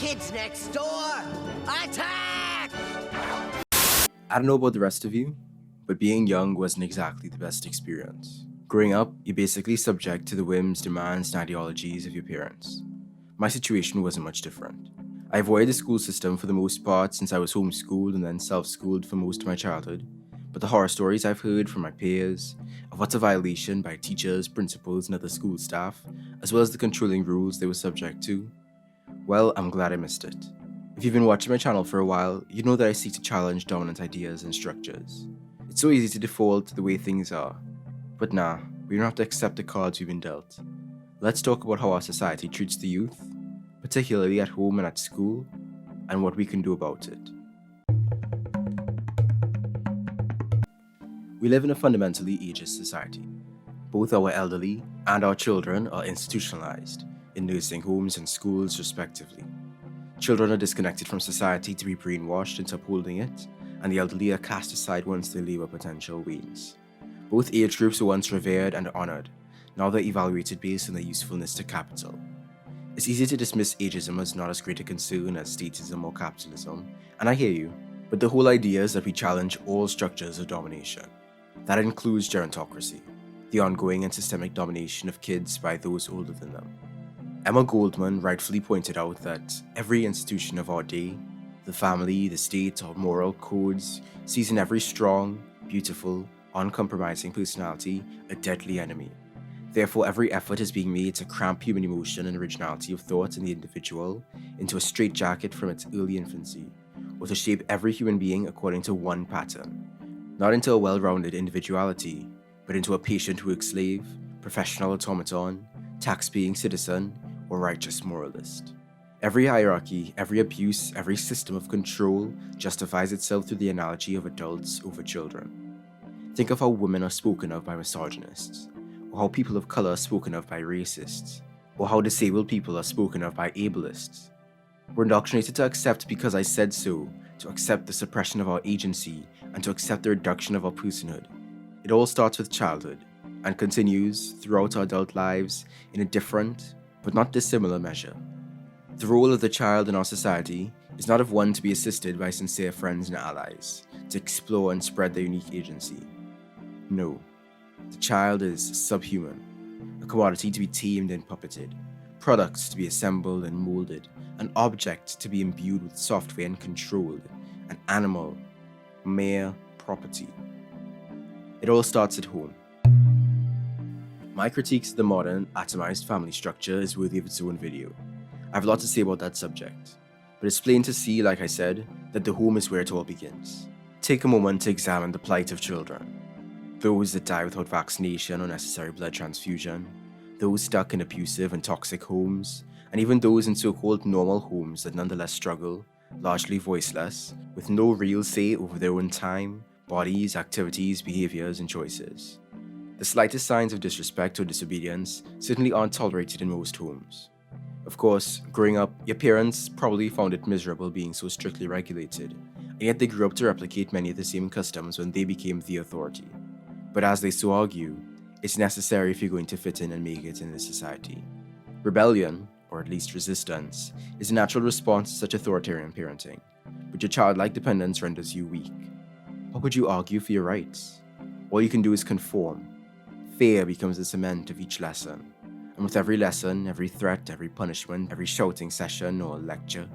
Kids next door! Attack! I don't know about the rest of you, but being young wasn't exactly the best experience. Growing up, you're basically subject to the whims, demands, and ideologies of your parents. My situation wasn't much different. I avoided the school system for the most part since I was homeschooled and then self-schooled for most of my childhood, but the horror stories I've heard from my peers of what's a violation by teachers, principals, and other school staff, as well as the controlling rules they were subject to, well, I'm glad I missed it. If you've been watching my channel for a while, you know that I seek to challenge dominant ideas and structures. It's so easy to default to the way things are. But nah, we don't have to accept the cards we've been dealt. Let's talk about how our society treats the youth, particularly at home and at school, and what we can do about it. We live in a fundamentally ageist society. Both our elderly and our children are institutionalized in nursing homes and schools respectively. Children are disconnected from society to be brainwashed into upholding it, and the elderly are cast aside once their labor potential wanes. Both age groups were once revered and honored, now they're evaluated based on their usefulness to capital. It's easy to dismiss ageism as not as great a concern as statism or capitalism, and I hear you, but the whole idea is that we challenge all structures of domination. That includes gerontocracy, the ongoing and systemic domination of kids by those older than them. Emma Goldman rightfully pointed out that every institution of our day, the family, the state, or moral codes, sees in every strong, beautiful, uncompromising personality a deadly enemy. Therefore, every effort is being made to cramp human emotion and originality of thought in the individual into a straitjacket from its early infancy, or to shape every human being according to one pattern, not into a well-rounded individuality, but into a patient work-slave, professional automaton, tax-paying citizen, or righteous moralist. Every hierarchy, every abuse, every system of control justifies itself through the analogy of adults over children. Think of how women are spoken of by misogynists, or how people of color are spoken of by racists, or how disabled people are spoken of by ableists. We're indoctrinated to accept because I said so, to accept the suppression of our agency, and to accept the reduction of our personhood. It all starts with childhood, and continues throughout our adult lives in a different, but not dissimilar measure. The role of the child in our society is not of one to be assisted by sincere friends and allies, to explore and spread their unique agency. No, the child is subhuman, a commodity to be tamed and puppeted, products to be assembled and molded, an object to be imbued with software and controlled, an animal, mere property. It all starts at home. My critiques of the modern, atomized family structure is worthy of its own video. I have a lot to say about that subject, but it's plain to see, like I said, that the home is where it all begins. Take a moment to examine the plight of children. Those that die without vaccination or necessary blood transfusion, those stuck in abusive and toxic homes, and even those in so-called normal homes that nonetheless struggle, largely voiceless, with no real say over their own time, bodies, activities, behaviors, and choices. The slightest signs of disrespect or disobedience certainly aren't tolerated in most homes. Of course, growing up, your parents probably found it miserable being so strictly regulated, and yet they grew up to replicate many of the same customs when they became the authority. But as they so argue, it's necessary if you're going to fit in and make it in this society. Rebellion, or at least resistance, is a natural response to such authoritarian parenting, but your childlike dependence renders you weak. How could you argue for your rights? All you can do is conform. Fear becomes the cement of each lesson, and with every lesson, every threat, every punishment, every shouting session or lecture,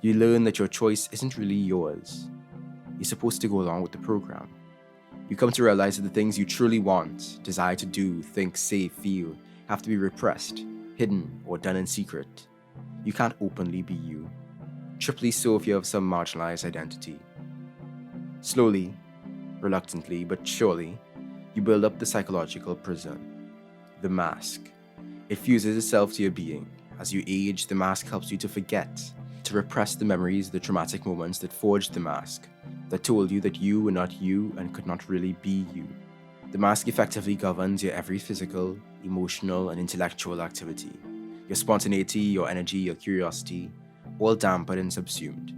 you learn that your choice isn't really yours. You're supposed to go along with the program. You come to realize that the things you truly want, desire to do, think, say, feel, have to be repressed, hidden, or done in secret. You can't openly be you. Triply so if you have some marginalized identity. Slowly, reluctantly, but surely, you build up the psychological prison, the mask. It fuses itself to your being. As you age, the mask helps you to forget, to repress the memories of the traumatic moments that forged the mask, that told you that you were not you and could not really be you. The mask effectively governs your every physical, emotional, and intellectual activity. Your spontaneity, your energy, your curiosity, all dampened and subsumed.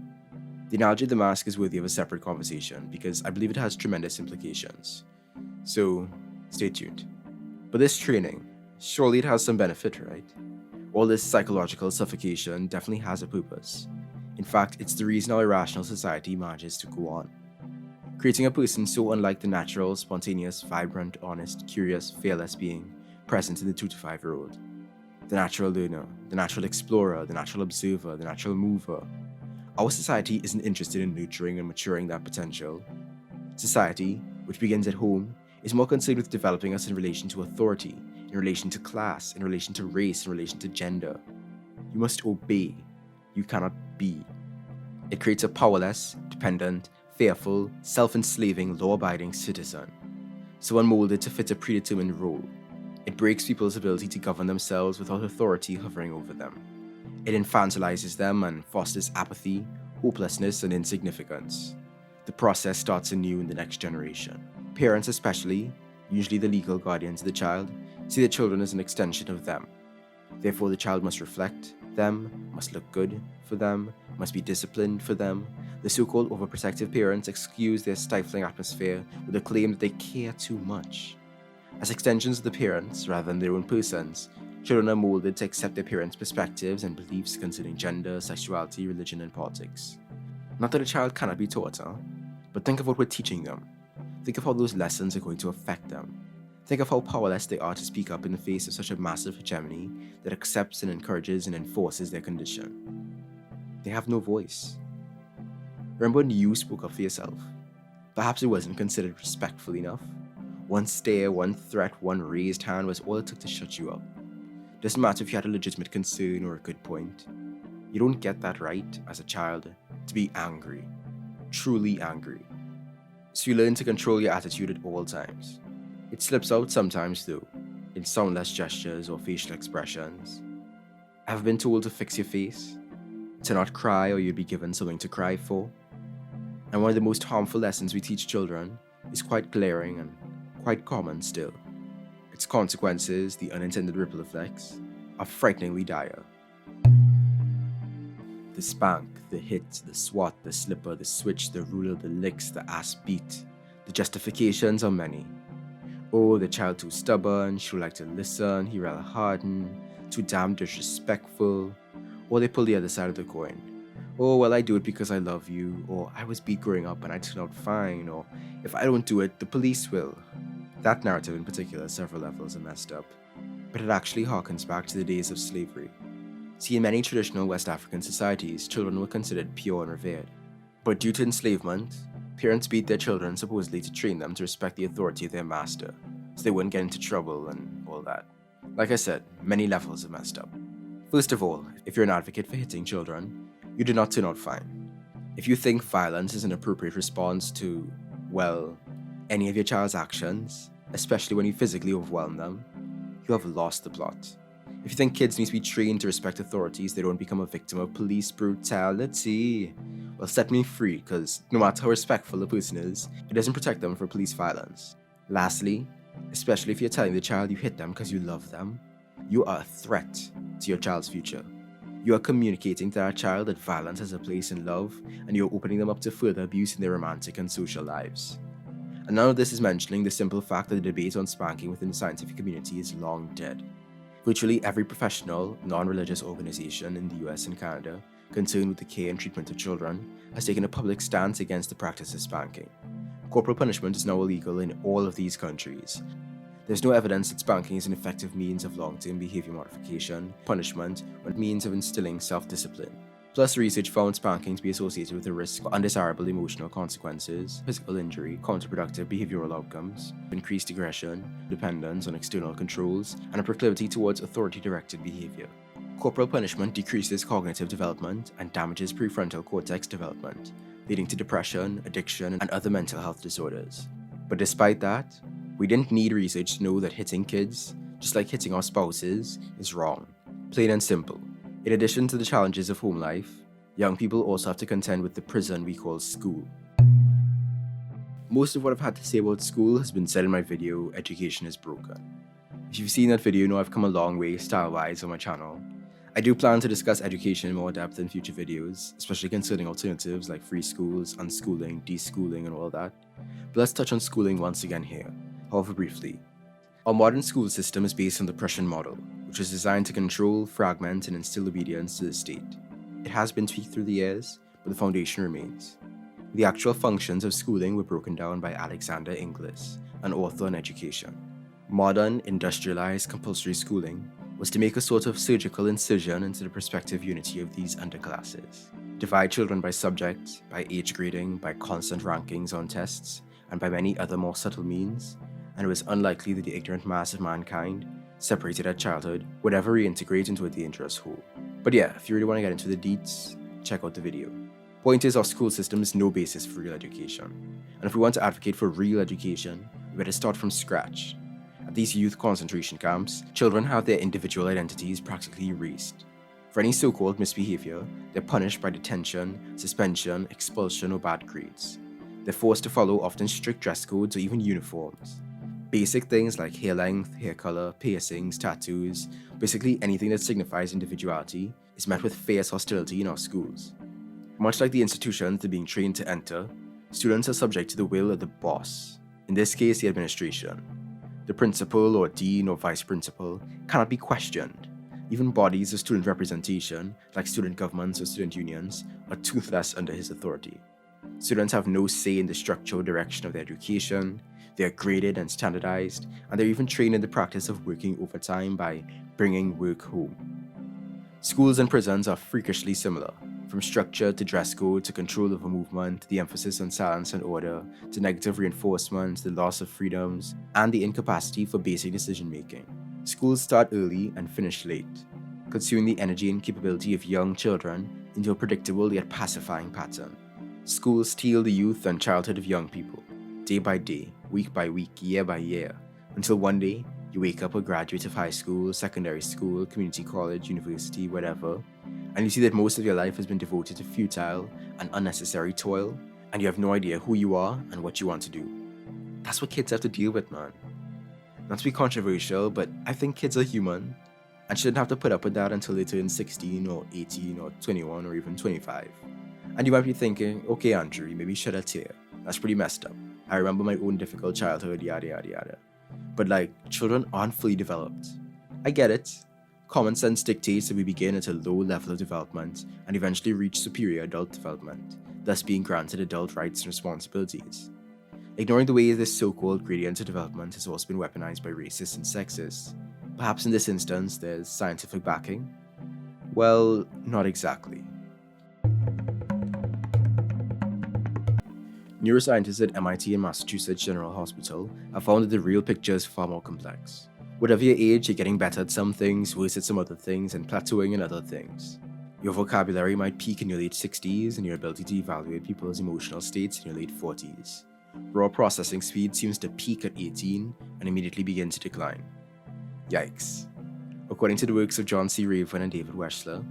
The analogy of the mask is worthy of a separate conversation because I believe it has tremendous implications. So, stay tuned. But this training, surely it has some benefit, right? All this psychological suffocation definitely has a purpose. In fact, it's the reason our irrational society manages to go on. Creating a person so unlike the natural, spontaneous, vibrant, honest, curious, fearless being present in the 2 to 5-year-old. The natural learner, the natural explorer, the natural observer, the natural mover. Our society isn't interested in nurturing and maturing that potential. Society, which begins at home, is more concerned with developing us in relation to authority, in relation to class, in relation to race, in relation to gender. You must obey. You cannot be. It creates a powerless, dependent, fearful, self-enslaving, law-abiding citizen. Someone molded to fit a predetermined role. It breaks people's ability to govern themselves without authority hovering over them. It infantilizes them and fosters apathy, hopelessness, and insignificance. The process starts anew in the next generation. Parents especially, usually the legal guardians of the child, see their children as an extension of them. Therefore, the child must reflect them, must look good for them, must be disciplined for them. The so-called overprotective parents excuse their stifling atmosphere with the claim that they care too much. As extensions of the parents, rather than their own persons, children are molded to accept their parents' perspectives and beliefs concerning gender, sexuality, religion, and politics. Not that a child cannot be taught, but think of what we're teaching them. Think of how those lessons are going to affect them. Think of how powerless they are to speak up in the face of such a massive hegemony that accepts and encourages and enforces their condition. They have no voice. Remember when you spoke up for yourself? Perhaps it wasn't considered respectful enough. One stare, one threat, one raised hand was all it took to shut you up. Doesn't matter if you had a legitimate concern or a good point. You don't get that right, as a child, to be angry. Truly angry. So you learn to control your attitude at all times. It slips out sometimes though, in soundless gestures or facial expressions. Have been told to fix your face, to not cry or you'd be given something to cry for. And one of the most harmful lessons we teach children is quite glaring and quite common still. Its consequences, the unintended ripple effects, are frighteningly dire. The spank, the hit, the swat, the slipper, the switch, the ruler, the licks, the ass beat. The justifications are many. Oh, the child too stubborn, she would like to listen, he rather harden, too damn disrespectful. Or they pull the other side of the coin. Oh, well, I do it because I love you, or I was beat growing up and I turned out fine, or if I don't do it, the police will. That narrative in particular, several levels, are messed up, but it actually harkens back to the days of slavery. See, in many traditional West African societies, children were considered pure and revered. But due to enslavement, parents beat their children supposedly to train them to respect the authority of their master, so they wouldn't get into trouble and all that. Like I said, many levels are messed up. First of all, if you're an advocate for hitting children, you do not turn out fine. If you think violence is an appropriate response to, well, any of your child's actions, especially when you physically overwhelm them, you have lost the plot. If you think kids need to be trained to respect authorities, they don't become a victim of police brutality, well, set me free, because no matter how respectful a person is, it doesn't protect them from police violence. Lastly, especially if you're telling the child you hit them because you love them, you are a threat to your child's future. You are communicating to that child that violence has a place in love, and you're opening them up to further abuse in their romantic and social lives. And none of this is mentioning the simple fact that the debate on spanking within the scientific community is long dead. Virtually every professional, non-religious organization in the US and Canada concerned with the care and treatment of children has taken a public stance against the practice of spanking. Corporal punishment is now illegal in all of these countries. There's no evidence that spanking is an effective means of long-term behavior modification, punishment, or a means of instilling self-discipline. Plus, research found spanking to be associated with a risk of undesirable emotional consequences, physical injury, counterproductive behavioral outcomes, increased aggression, dependence on external controls, and a proclivity towards authority-directed behavior. Corporal punishment decreases cognitive development and damages prefrontal cortex development, leading to depression, addiction, and other mental health disorders. But despite that, we didn't need research to know that hitting kids, just like hitting our spouses, is wrong. Plain and simple. In addition to the challenges of home life, young people also have to contend with the prison we call school. Most of what I've had to say about school has been said in my video, Education is Broken. If you've seen that video, you know I've come a long way style-wise on my channel. I do plan to discuss education in more depth in future videos, especially concerning alternatives like free schools, unschooling, deschooling, and all that. But let's touch on schooling once again here, however briefly. Our modern school system is based on the Prussian model, which was designed to control, fragment, and instill obedience to the state. It has been tweaked through the years, but the foundation remains. The actual functions of schooling were broken down by Alexander Inglis, an author on education. Modern, industrialized, compulsory schooling was to make a sort of surgical incision into the prospective unity of these underclasses, divide children by subject, by age grading, by constant rankings on tests, and by many other more subtle means, and it was unlikely that the ignorant mass of mankind, separated at childhood, would ever reintegrate into a dangerous whole. But yeah, if you really want to get into the deets, check out the video. Point is, our school system is no basis for real education, and if we want to advocate for real education, we better start from scratch. At these youth concentration camps, children have their individual identities practically erased. For any so-called misbehavior, they're punished by detention, suspension, expulsion, or bad grades. They're forced to follow often strict dress codes or even uniforms. Basic things like hair length, hair color, piercings, tattoos, basically anything that signifies individuality, is met with fierce hostility in our schools. Much like the institutions they're being trained to enter, students are subject to the will of the boss, in this case the administration. The principal or dean or vice principal cannot be questioned. Even bodies of student representation, like student governments or student unions, are toothless under his authority. Students have no say in the structure or direction of their education, they are graded and standardized, and they're even trained in the practice of working overtime by bringing work home. Schools and prisons are freakishly similar, from structure to dress code to control of a movement, the emphasis on silence and order, to negative reinforcement, the loss of freedoms, and the incapacity for basic decision making. Schools start early and finish late, consuming the energy and capability of young children into a predictable yet pacifying pattern. Schools steal the youth and childhood of young people, day by day, week by week, year by year, until one day you wake up a graduate of high school, secondary school, community college, university, whatever, and you see that most of your life has been devoted to futile and unnecessary toil, and you have no idea who you are and what you want to do. That's what kids have to deal with, man. Not to be controversial, but I think kids are human and shouldn't have to put up with that until they turn 16 or 18 or 21 or even 25. And you might be thinking, okay, Andrew, you maybe shed a tear. That's pretty messed up. I remember my own difficult childhood, yada yada yada. But children aren't fully developed. I get it. Common sense dictates that we begin at a low level of development and eventually reach superior adult development, thus being granted adult rights and responsibilities. Ignoring the way this so-called gradient of development has also been weaponized by racists and sexists, perhaps in this instance there's scientific backing? Well, not exactly. Neuroscientists at MIT and Massachusetts General Hospital have found that the real picture is far more complex. Whatever your age, you're getting better at some things, worse at some other things, and plateauing in other things. Your vocabulary might peak in your late 60s, and your ability to evaluate people's emotional states in your late 40s. Raw processing speed seems to peak at 18 and immediately begin to decline. Yikes. According to the works of John C. Raven and David Weschler,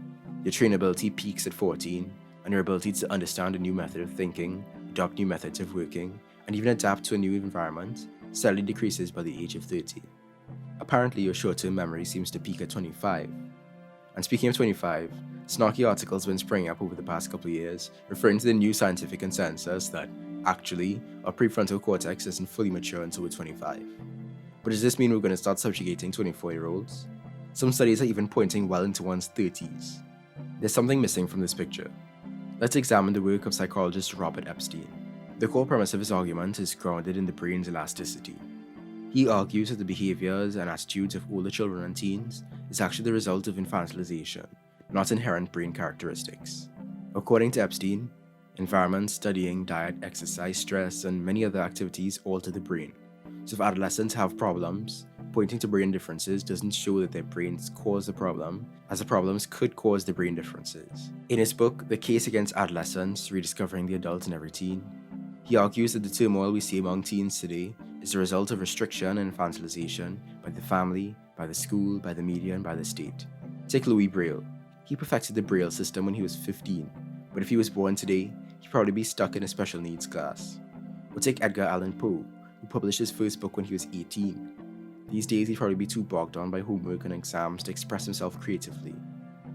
your trainability peaks at 14, and your ability to understand a new method of thinking, adopt new methods of working, and even adapt to a new environment steadily decreases by the age of 30. Apparently, your short-term memory seems to peak at 25. And speaking of 25, snarky articles have been springing up over the past couple of years, referring to the new scientific consensus that, actually, our prefrontal cortex isn't fully mature until we're 25. But does this mean we're going to start subjugating 24-year-olds? Some studies are even pointing well into one's 30s. There's something missing from this picture. Let's examine the work of psychologist Robert Epstein. The core premise of his argument is grounded in the brain's elasticity. He argues that the behaviors and attitudes of older children and teens is actually the result of infantilization, not inherent brain characteristics. According to Epstein, environment, studying, diet, exercise, stress, and many other activities alter the brain. So if adolescents have problems, pointing to brain differences doesn't show that their brains cause the problem, as the problems could cause the brain differences. In his book, The Case Against Adolescence, Rediscovering the Adult in Every Teen, he argues that the turmoil we see among teens today is the result of restriction and infantilization by the family, by the school, by the media, and by the state. Take Louis Braille. He perfected the Braille system when he was 15, but if he was born today, he'd probably be stuck in a special needs class. Or take Edgar Allan Poe, who published his first book when he was 18. These days, he'd probably be too bogged down by homework and exams to express himself creatively.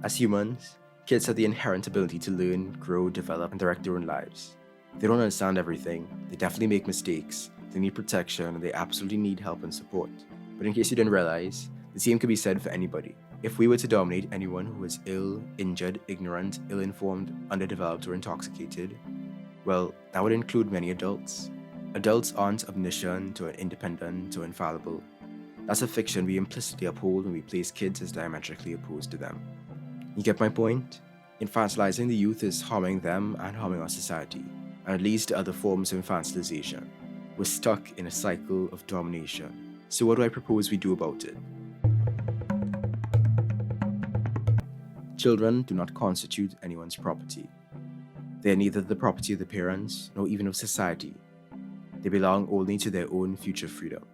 As humans, kids have the inherent ability to learn, grow, develop, and direct their own lives. They don't understand everything, they definitely make mistakes, they need protection, and they absolutely need help and support. But in case you didn't realize, the same could be said for anybody. If we were to dominate anyone who is ill, injured, ignorant, ill-informed, underdeveloped, or intoxicated, well, that would include many adults. Adults aren't omniscient or independent or infallible. That's a fiction we implicitly uphold when we place kids as diametrically opposed to them. You get my point? Infantilizing the youth is harming them and harming our society, and it leads to other forms of infantilization. We're stuck in a cycle of domination. So what do I propose we do about it? Children do not constitute anyone's property. They are neither the property of the parents nor even of society. They belong only to their own future freedom.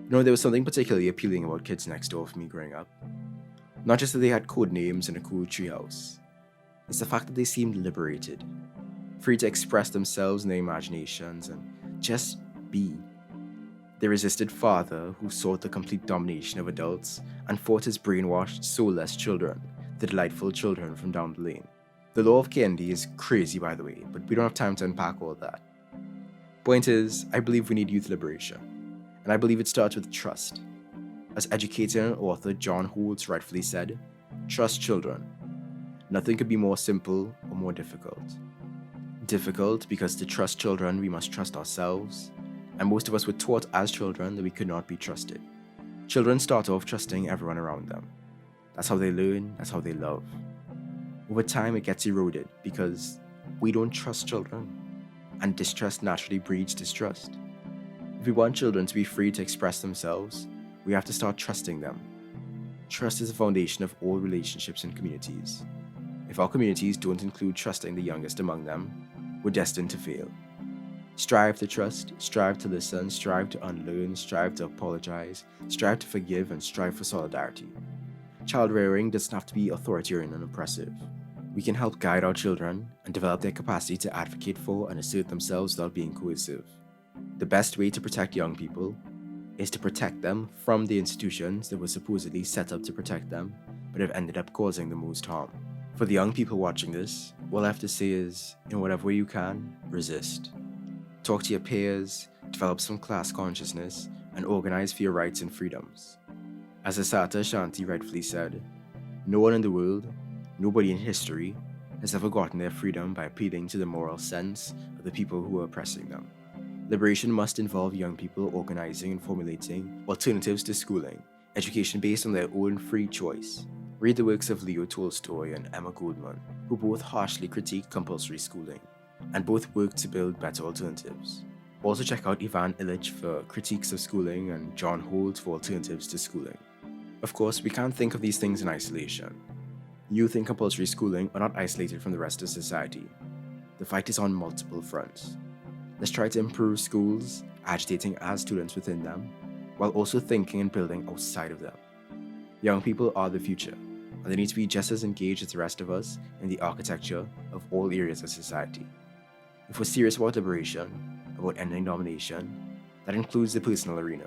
There was something particularly appealing about Kids Next Door for me growing up. Not just that they had code names and a cool treehouse. It's the fact that they seemed liberated, free to express themselves and their imaginations and just be. They resisted father who sought the complete domination of adults and fought his brainwashed, soulless children, the delightful children from down the lane. The law of Kendi is crazy, by the way, but we don't have time to unpack all that. Point is, I believe we need youth liberation, and I believe it starts with trust. As educator and author John Holtz rightfully said, trust children. Nothing could be more simple or more difficult. Difficult because to trust children we must trust ourselves, and most of us were taught as children that we could not be trusted. Children start off trusting everyone around them. That's how they learn, that's how they love. Over time it gets eroded because we don't trust children, and distrust naturally breeds distrust. If we want children to be free to express themselves, we have to start trusting them. Trust is the foundation of all relationships and communities. If our communities don't include trusting the youngest among them, we're destined to fail. Strive to trust, strive to listen, strive to unlearn, strive to apologize, strive to forgive, and strive for solidarity. Child rearing doesn't have to be authoritarian and oppressive. We can help guide our children and develop their capacity to advocate for and assert themselves without being coercive. The best way to protect young people is to protect them from the institutions that were supposedly set up to protect them, but have ended up causing the most harm. For the young people watching this, all I have to say is, in whatever way you can, resist. Talk to your peers, develop some class consciousness, and organize for your rights and freedoms. As Asata Shanti rightfully said, no one in the world, nobody in history, has ever gotten their freedom by appealing to the moral sense of the people who are oppressing them. Liberation must involve young people organizing and formulating alternatives to schooling, education based on their own free choice. Read the works of Leo Tolstoy and Emma Goldman, who both harshly critique compulsory schooling, and both work to build better alternatives. Also check out Ivan Illich for critiques of schooling and John Holt for alternatives to schooling. Of course, we can't think of these things in isolation. Youth in compulsory schooling are not isolated from the rest of society. The fight is on multiple fronts. Let's try to improve schools, agitating as students within them, while also thinking and building outside of them. Young people are the future, and they need to be just as engaged as the rest of us in the architecture of all areas of society. If we're serious about liberation, about ending domination, that includes the personal arena,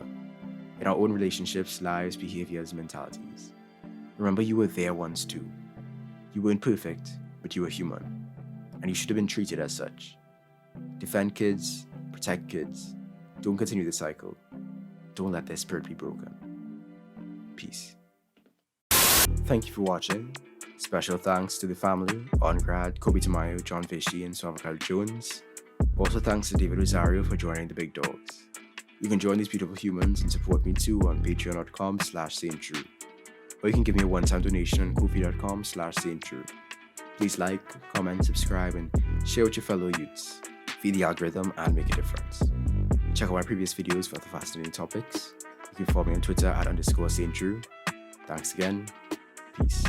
in our own relationships, lives, behaviors, mentalities. Remember, you were there once too. You weren't perfect, but you were human, and you should have been treated as such. Defend kids, protect kids, don't continue the cycle, don't let their spirit be broken. Peace. Thank you for watching. Special thanks to the family, Ongrad, Kobe Tamayo, John Vishy, and Swavacal Jones. Also thanks to David Rosario for joining the big dogs. You can join these beautiful humans and support me too on patreon.com/SaintTrue. Or you can give me a one-time donation on ko-fi.com/SaintTrue. Please like, comment, subscribe, and share with your fellow youths. Feed the algorithm and make a difference. Check out my previous videos for other fascinating topics. You can follow me on Twitter @_SaintTrue. Thanks again. Peace.